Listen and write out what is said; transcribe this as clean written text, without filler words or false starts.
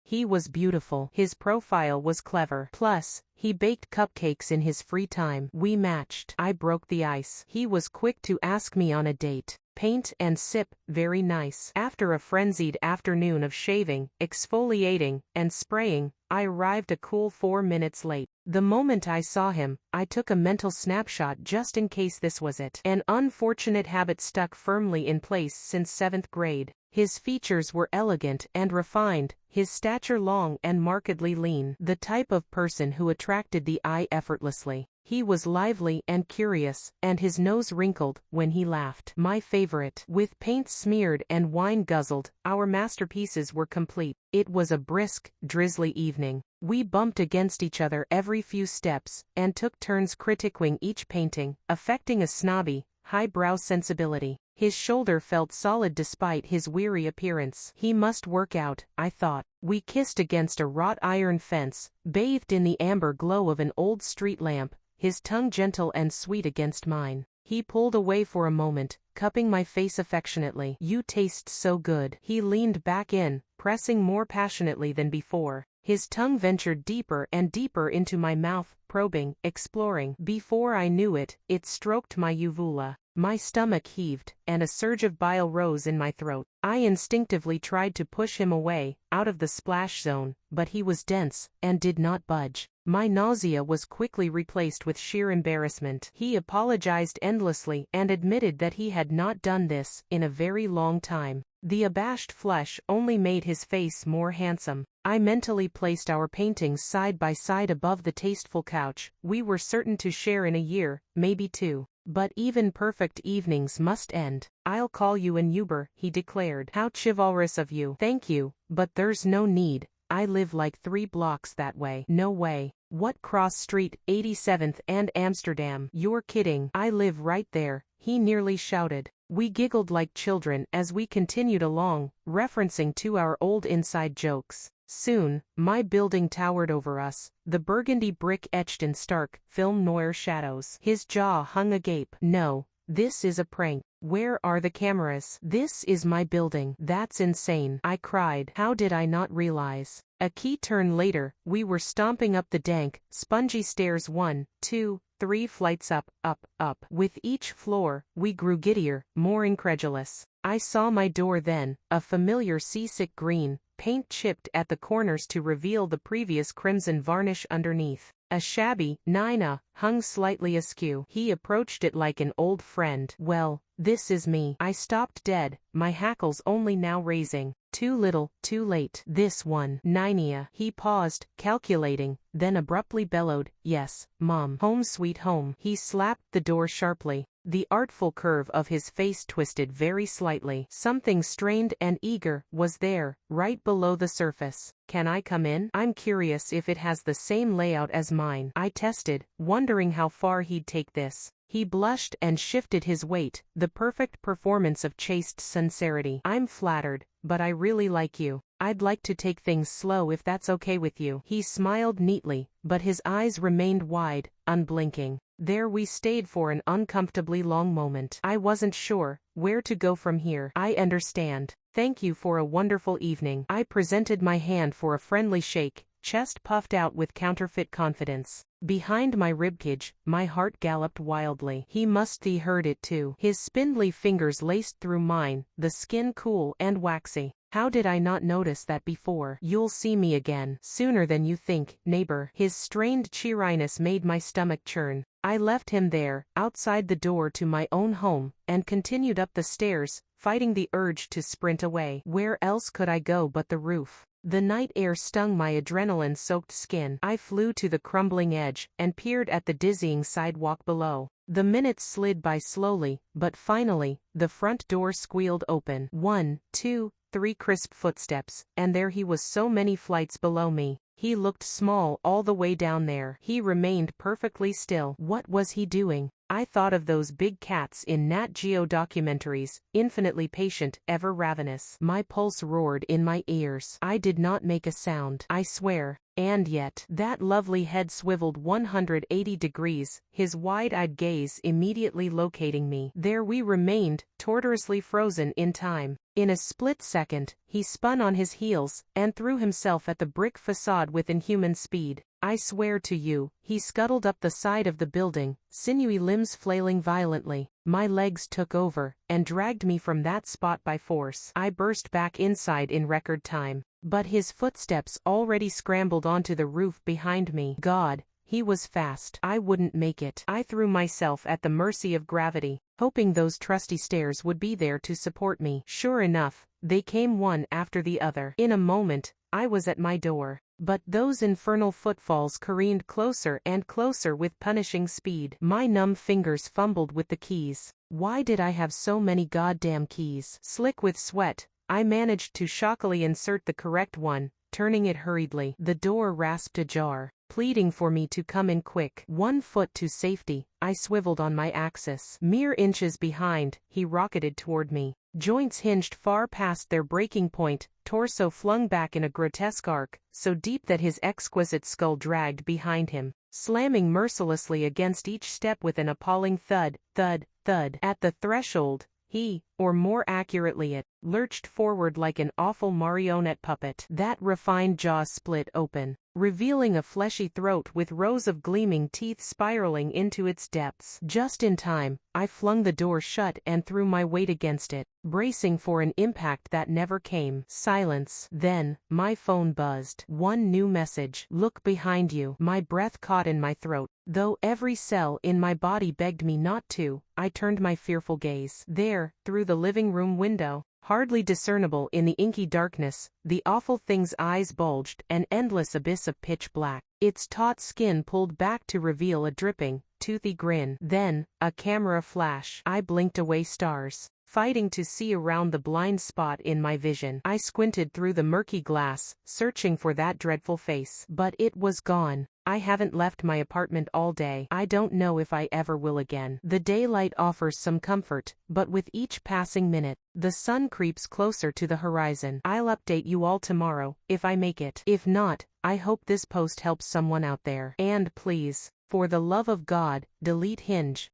He was beautiful. His profile was clever. Plus, he baked cupcakes in his free time. We matched. I broke the ice. He was quick to ask me on a date. Paint and sip, very nice. After a frenzied afternoon of shaving, exfoliating, and spraying, I arrived a cool 4 minutes late. The moment I saw him, I took a mental snapshot just in case this was it. An unfortunate habit stuck firmly in place since 7th grade. His features were elegant and refined, his stature long and markedly lean. The type of person who attracted the eye effortlessly. He was lively and curious, and his nose wrinkled when he laughed. My favorite. With paint smeared and wine guzzled, our masterpieces were complete. It was a brisk, drizzly evening. We bumped against each other every few steps, and took turns critiquing each painting, affecting a snobby, highbrow sensibility. His shoulder felt solid despite his weary appearance. He must work out, I thought. We kissed against a wrought iron fence, bathed in the amber glow of an old street lamp, his tongue gentle and sweet against mine. He pulled away for a moment, cupping my face affectionately. You taste so good. He leaned back in, pressing more passionately than before. His tongue ventured deeper and deeper into my mouth, probing, exploring. Before I knew it, it stroked my uvula. My stomach heaved, and a surge of bile rose in my throat. I instinctively tried to push him away, out of the splash zone, but he was dense, and did not budge. My nausea was quickly replaced with sheer embarrassment. He apologized endlessly and admitted that he had not done this in a very long time. The abashed flush only made his face more handsome. I mentally placed our paintings side by side above the tasteful couch we were certain to share in a year, maybe 2. But even perfect evenings must end. I'll call you an Uber, he declared. How chivalrous of you. Thank you, but there's no need. I live like 3 blocks that way. No way. What cross street? 87th and Amsterdam. You're kidding. I live right there, he nearly shouted. We giggled like children as we continued along, referencing to our old inside jokes. Soon, my building towered over us, the burgundy brick etched in stark, film noir shadows. His jaw hung agape. No, this is a prank. Where are the cameras? This is my building. That's insane, I cried. How did I not realize? A key turn later, we were stomping up the dank, spongy stairs 1, 2, 3 flights up, up, up. With each floor, we grew giddier, more incredulous. I saw my door then, a familiar seasick green, paint chipped at the corners to reveal the previous crimson varnish underneath. A shabby Nina hung slightly askew. He approached it like an old friend. Well, this is me. I stopped dead, my hackles only now raising. Too little, too late. This one. Ninea. He paused, calculating, then abruptly bellowed, yes, Mom. Home sweet home. He slapped the door sharply. The artful curve of his face twisted very slightly. Something strained and eager was there, right below the surface. Can I come in? I'm curious if it has the same layout as mine. I tested, wondering how far he'd take this. He blushed and shifted his weight, the perfect performance of chaste sincerity. I'm flattered, but I really like you. I'd like to take things slow if that's okay with you. He smiled neatly, but his eyes remained wide, unblinking. There we stayed for an uncomfortably long moment. I wasn't sure where to go from here. I understand. Thank you for a wonderful evening. I presented my hand for a friendly shake, chest puffed out with counterfeit confidence. Behind my ribcage, my heart galloped wildly. He must-the heard it too. His spindly fingers laced through mine, the skin cool and waxy. How did I not notice that before? You'll see me again. Sooner than you think, neighbor. His strained cheeriness made my stomach churn. I left him there, outside the door to my own home, and continued up the stairs, fighting the urge to sprint away. Where else could I go but the roof? The night air stung my adrenaline-soaked skin. I flew to the crumbling edge, and peered at the dizzying sidewalk below. The minutes slid by slowly, but finally, the front door squealed open. 1, 2, 3 crisp footsteps, and there he was so many flights below me. He looked small all the way down there. He remained perfectly still. What was he doing? I thought of those big cats in Nat Geo documentaries, infinitely patient, ever ravenous. My pulse roared in my ears. I did not make a sound, I swear. And yet, that lovely head swiveled 180 degrees, his wide-eyed gaze immediately locating me. There we remained, tortuously frozen in time. In a split second, he spun on his heels, and threw himself at the brick facade with inhuman speed. I swear to you, he scuttled up the side of the building, sinewy limbs flailing violently. My legs took over, and dragged me from that spot by force. I burst back inside in record time. But his footsteps already scrambled onto the roof behind me. God, he was fast. I wouldn't make it. I threw myself at the mercy of gravity, hoping those trusty stairs would be there to support me. Sure enough, they came one after the other. In a moment, I was at my door. But those infernal footfalls careened closer and closer with punishing speed. My numb fingers fumbled with the keys. Why did I have so many goddamn keys? Slick with sweat, I managed to shockily insert the correct one, turning it hurriedly. The door rasped ajar, pleading for me to come in quick. 1 foot to safety, I swiveled on my axis. Mere inches behind, he rocketed toward me. Joints hinged far past their breaking point, torso flung back in a grotesque arc, so deep that his exquisite skull dragged behind him, slamming mercilessly against each step with an appalling thud, thud, thud. At the threshold, he, or more accurately it, lurched forward like an awful marionette puppet. That refined jaw split open, revealing a fleshy throat with rows of gleaming teeth spiraling into its depths. Just in time, I flung the door shut and threw my weight against it, bracing for an impact that never came. Silence. Then, my phone buzzed. One new message. Look behind you. My breath caught in my throat. Though every cell in my body begged me not to, I turned my fearful gaze. There, through the living room window, hardly discernible in the inky darkness, the awful thing's eyes bulged, an endless abyss of pitch black. Its taut skin pulled back to reveal a dripping, toothy grin. Then, a camera flash. I blinked away stars, fighting to see around the blind spot in my vision. I squinted through the murky glass, searching for that dreadful face. But it was gone. I haven't left my apartment all day. I don't know if I ever will again. The daylight offers some comfort, but with each passing minute, the sun creeps closer to the horizon. I'll update you all tomorrow, if I make it. If not, I hope this post helps someone out there. And please, for the love of God, delete Hinge.